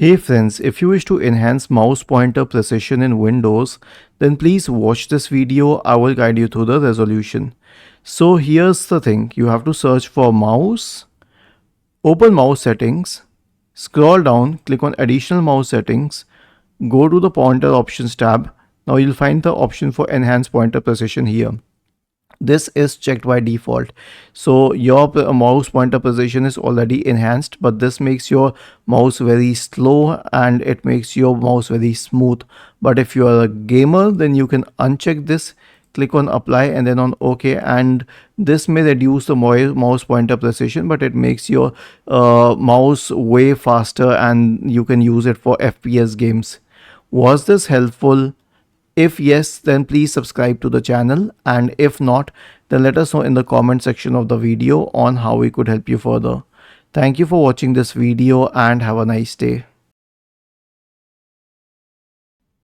Hey friends, if you wish to enhance mouse pointer precision in Windows, then please watch this video. I will guide you through the resolution. So here's the thing, you have to search for mouse, open mouse settings, scroll down, click on additional mouse settings, go to the pointer options tab. Now you'll find the option for enhance pointer precision here. This is checked by default, so your mouse pointer precision is already enhanced, but this makes your mouse very slow and it makes your mouse very smooth. But if you are a gamer, then you can uncheck this, click on apply and then on OK, and this may reduce the mouse pointer precision, but it makes your mouse way faster and you can use it for FPS games. Was this helpful? If yes, then please subscribe to the channel, and if not, then let us know in the comment section of the video on how we could help you further. Thank you for watching this video and have a nice day.